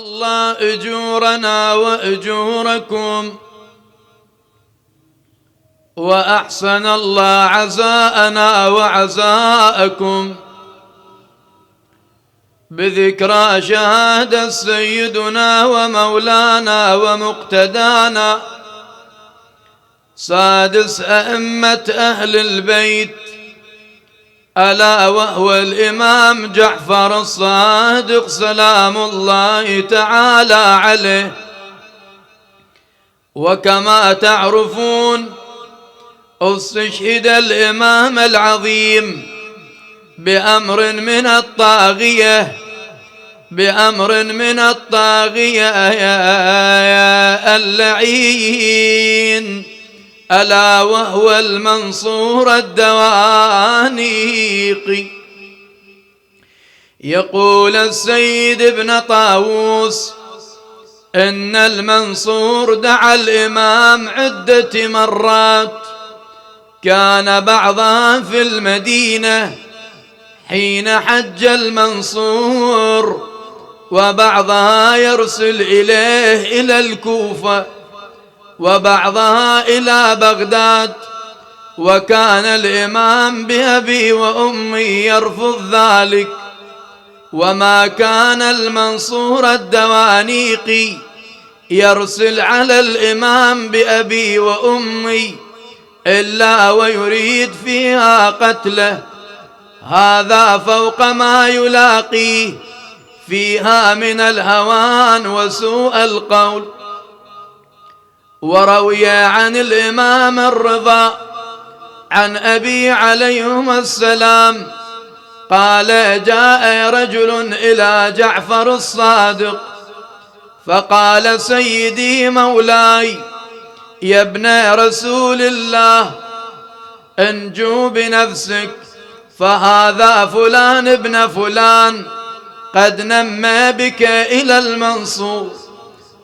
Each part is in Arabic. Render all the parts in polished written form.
الله أجورنا وأجوركم، وأحسن الله عزاءنا وعزاءكم بذكرى شهادة سيدنا ومولانا ومقتدانا سادس أئمة أهل البيت، ألا وهو الإمام جعفر الصادق سلام الله تعالى عليه. وكما تعرفون استشهد الإمام العظيم بأمر من الطاغية اللعين، ألا وهو المنصور الدوانيقي. يقول السيد ابن طاووس إن المنصور دعا الإمام عدة مرات، كان بعضها في المدينة حين حج المنصور، وبعضها يرسل إليه إلى الكوفة، وبعضها إلى بغداد. وكان الإمام بأبي وأمي يرفض ذلك، وما كان المنصور الدوانيقي يرسل على الإمام بأبي وأمي إلا ويريد فيها قتله، هذا فوق ما يلاقيه فيها من الهوان وسوء القول. وروي عن الإمام الرضا عن أبي عليهما السلام قال: جاء رجل إلى جعفر الصادق فقال: سيدي مولاي يا ابن رسول الله، انجو بنفسك، فهذا فلان ابن فلان قد نمى بك إلى المنصور،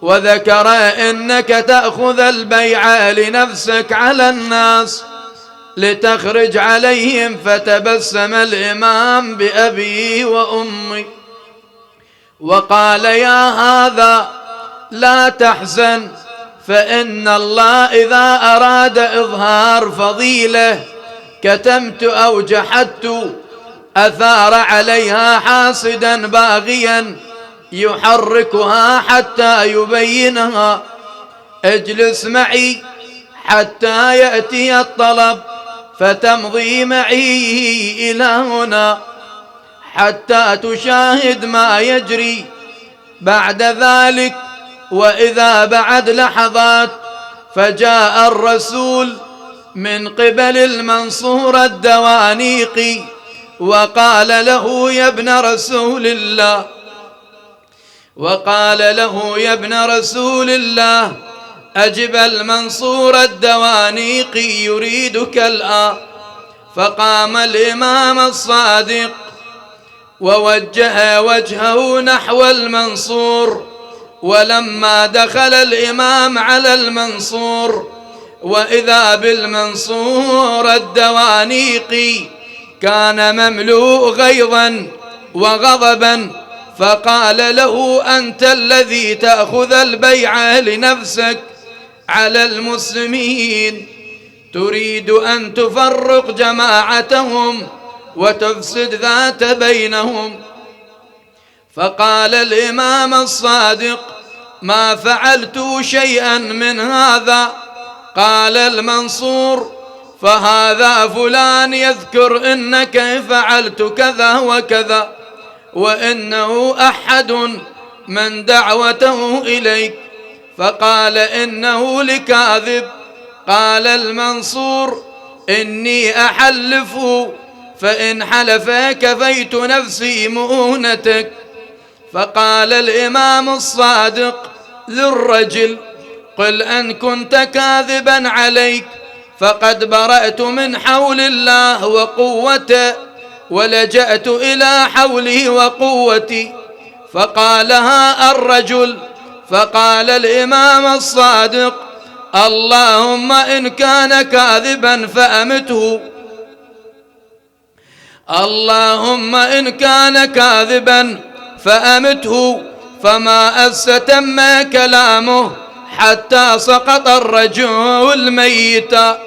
وذكر إنك تأخذ البيع لنفسك على الناس لتخرج عليهم. فتبسم الإمام بأبي وأمي وقال: يا هذا لا تحزن، فإن الله إذا أراد إظهار فضيلة كتمت أو جحدت أثار عليها حاسدا باغيا يحركها حتى يبينها. اجلس معي حتى يأتي الطلب، فتمضي معي إلى هنا حتى تشاهد ما يجري. بعد ذلك وإذا بعد لحظات فجاء الرسول من قبل المنصور الدوانيقي وقال له: يا ابن رسول الله، أجب المنصور الدوانيقي يريدك الآن. فقام الإمام الصادق ووجه وجهه نحو المنصور، ولما دخل الإمام على المنصور وإذا بالمنصور الدوانيقي كان مملوء غيظا وغضبا، فقال له: أنت الذي تأخذ البيع لنفسك على المسلمين، تريد أن تفرق جماعتهم وتفسد ذات بينهم. فقال الإمام الصادق: ما فعلت شيئا من هذا. قال المنصور: فهذا فلان يذكر إنك فعلت كذا وكذا، وإنه أحد من دعوته إليك. فقال: إنه لكاذب. قال المنصور: إني أحلف، فإن حلف كفيت نفسي مؤونتك. فقال الإمام الصادق للرجل: قل إن كنت كاذبا عليك فقد برأت من حول الله وقوته ولجأت إلى حولي وقوتي. فقالها الرجل. فقال الإمام الصادق: اللهم إن كان كاذبا فأمته، اللهم إن كان كاذبا فأمته، فما أستتم كلامه حتى سقط الرجل ميتا.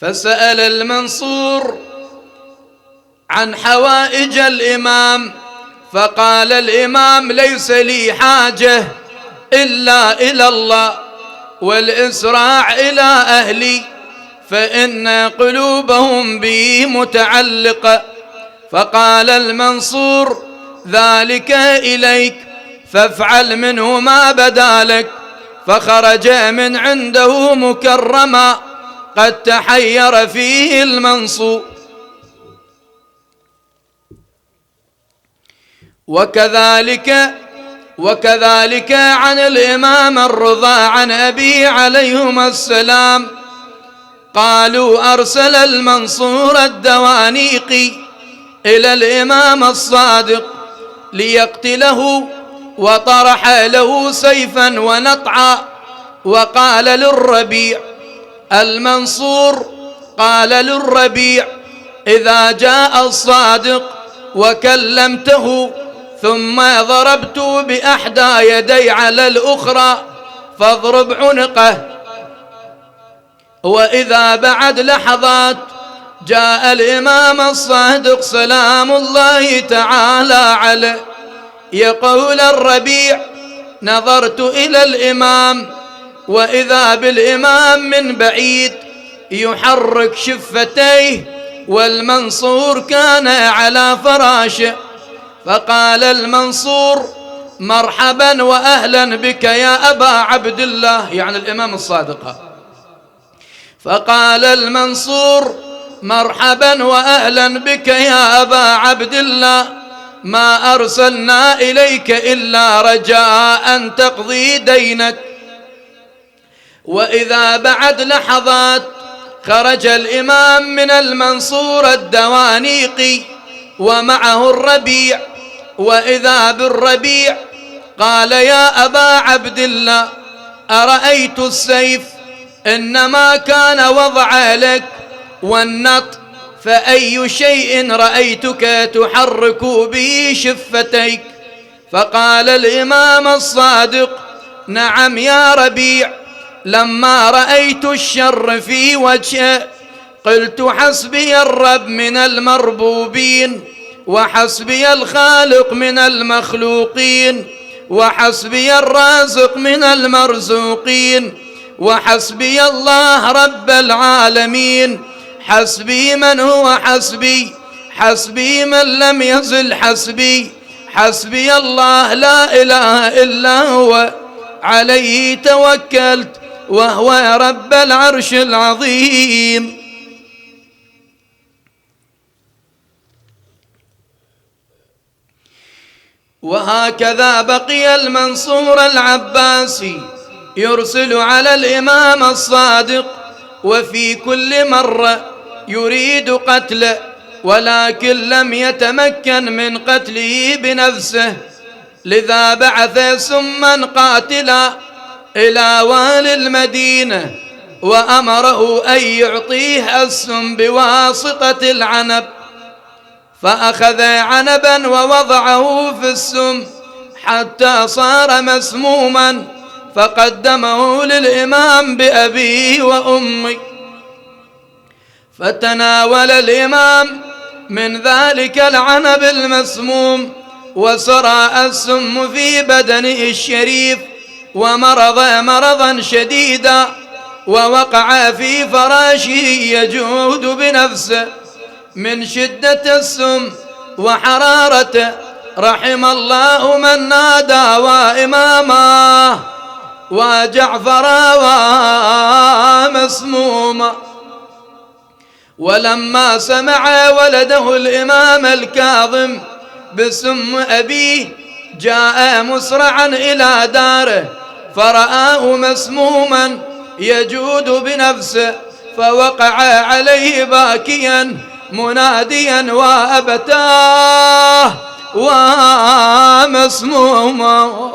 فسأل المنصور عن حوائج الإمام، فقال الإمام: ليس لي حاجة إلا إلى الله والإسراع إلى أهلي، فإن قلوبهم بي متعلقة. فقال المنصور: ذلك إليك، فافعل منه ما بدا لك. فخرج من عنده مكرما قد تحير فيه المنصور. وكذلك عن الإمام الرضا عن أبي عليهما السلام قالوا: أرسل المنصور الدوانيقي إلى الإمام الصادق ليقتله، وطرح له سيفا ونطعا، وقال للربيع: المنصور قال للربيع: إذا جاء الصادق وكلمته ثم ضربت بإحدى يدي على الأخرى فاضرب عنقه. وإذا بعد لحظات جاء الإمام الصادق سلام الله تعالى عليه يقول الربيع: نظرت إلى الإمام وإذا بالإمام من بعيد يحرك شفتيه، والمنصور كان على فراشه. فقال المنصور: مرحبا وأهلا بك يا أبا عبد الله، يعني الإمام الصادق. فقال المنصور: مرحبا وأهلا بك يا أبا عبد الله، ما أرسلنا إليك إلا رجاء أن تقضي دينك. وإذا بعد لحظات خرج الإمام من المنصور الدوانيقي ومعه الربيع، وإذا بالربيع قال: يا أبا عبد الله، أرأيت السيف إنما كان وضع لك والنط، فأي شيء رأيتك تحرك به شفتيك؟ فقال الإمام الصادق: نعم يا ربيع، لما رأيت الشر في وجهه قلت: حسبي الرب من المربوبين، وحسبي الخالق من المخلوقين، وحسبي الرازق من المرزوقين، وحسبي الله رب العالمين، حسبي من هو حسبي، حسبي من لم يزل حسبي، حسبي الله لا إله إلا هو، عليه توكلت وهو رب العرش العظيم. وهكذا بقي المنصور العباسي يرسل على الإمام الصادق، وفي كل مرة يريد قتله، ولكن لم يتمكن من قتله بنفسه، لذا بعث سما قاتلا إلى والي المدينة وأمره أن يعطيه السم بواسطة العنب. فأخذ عنبا ووضعه في السم حتى صار مسموما، فقدمه للإمام بأبيه وأمي. فتناول الإمام من ذلك العنب المسموم، وسرى السم في بدنه الشريف، ومرض مرضا شديدا، ووقع في فراشه يجود بنفسه من شدة السم وحرارته. رحم الله من نادى وإماما وجعفر ومسموما. ولما سمع ولده الإمام الكاظم بسم أبيه جاء مسرعا إلى داره، فرآه مسموما يجود بنفسه، فوقع عليه باكيا مناديا: وأبتاه ومسموما.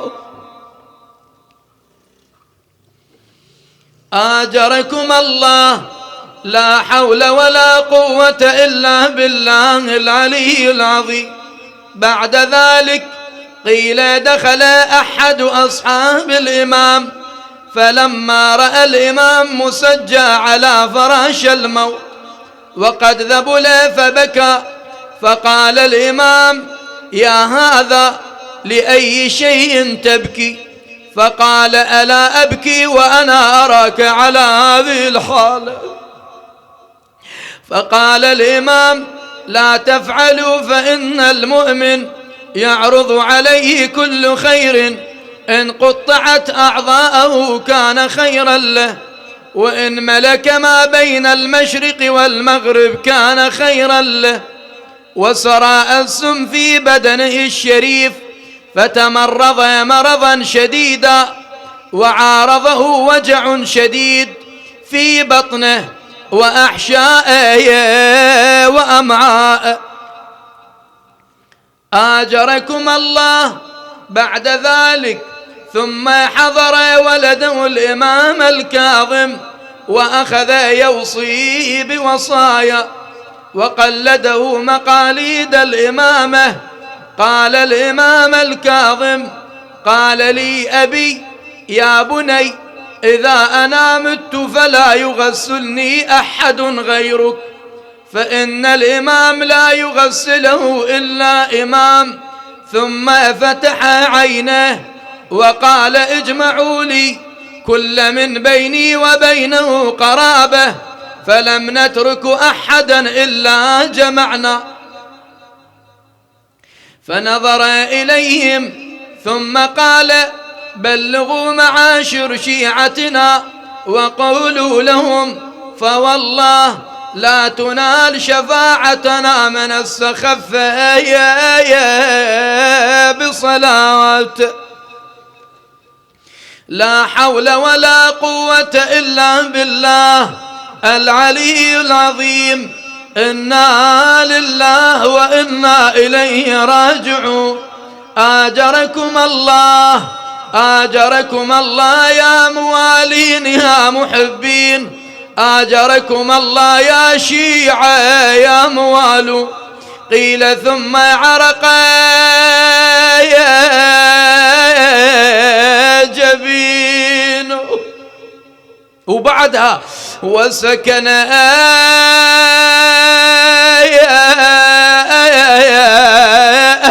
آجركم الله لا حول ولا قوة إلا بالله العلي العظيم. بعد ذلك قيل دخل أحد أصحاب الإمام، فلما رأى الإمام مسجى على فراش الموت وقد ذبل فبكى، فقال الإمام: يا هذا لأي شيء تبكي؟ فقال: ألا أبكي وأنا أراك على هذه الحالة؟ فقال الإمام: لا تفعلوا، فإن المؤمن يعرض عليه كل خير، إن قطعت أعضاءه كان خيرا له، وإن ملك ما بين المشرق والمغرب كان خيرا له. وسرى السم في بدنه الشريف فتمرض مرضا شديدا، وعارضه وجع شديد في بطنه وأحشائه وأمعائه. آجركم الله. بعد ذلك ثم حضر ولده الإمام الكاظم وأخذ يوصيه بوصايا وقلده مقاليد الإمامة. قال الإمام الكاظم: قال لي أبي: يا بني، إذا أنا مت فلا يغسلني أحد غيرك، فإن الإمام لا يغسله إلا إمام. ثم فتح عينه وقال: اجمعوا لي كل من بيني وبينه قرابة، فلم نترك أحدا إلا جمعنا. فنظر إليهم ثم قال: بلغوا معاشر شيعتنا وقولوا لهم، فوالله لا تنال شفاعتنا من استخف بصلاة. لا حول ولا قوة إلا بالله العلي العظيم. إنا لله وإنا إليه راجعون. آجركم الله، آجركم الله يا موالين يا محبين، آجركم الله يا شيعة يا موالو. قيل ثم عرق جبينه، وبعدها وسكن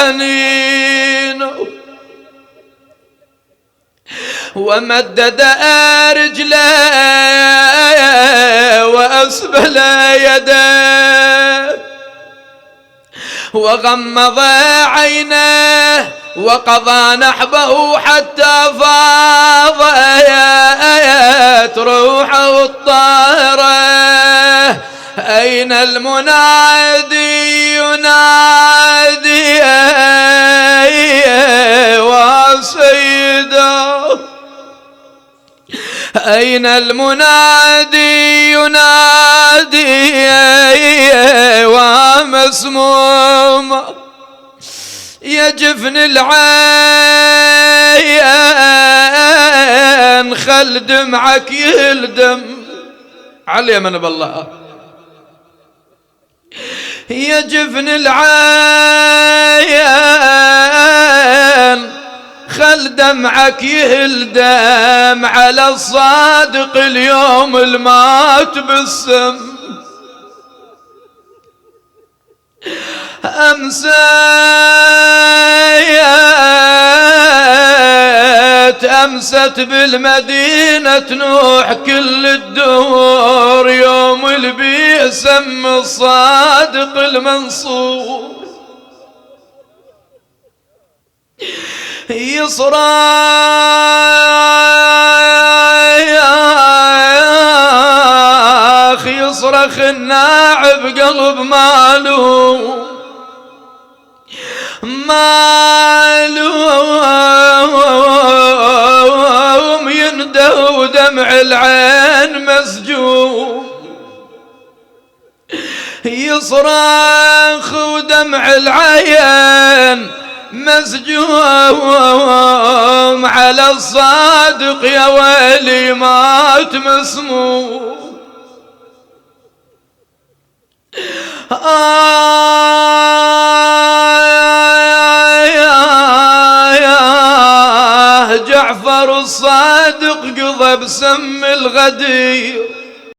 أنينه، ومدد رجله وأسبل يده، وغمض عينه وقضى نحبه حتى فاضت روحه الطاهرة. أين المنادي ينادي وسيده؟ أين المنادي ينادي ومسموم؟ يا جفن العين خل دمعك يهلدم علي من بالله. يا جفن العين خل دمعك يهلدم على الصادق اليوم المات بالسم. أمست بالمدينة نوح كل الدهور، يوم اللي بيسم الصادق المنصور. يصرخ الناعب قلب ماله ينده ودمع العين مسجون. يصرخ ودمع العين مسجون على الصادق يا ويلي مات مسموم. جعفر الصادق قضى بسم الغدير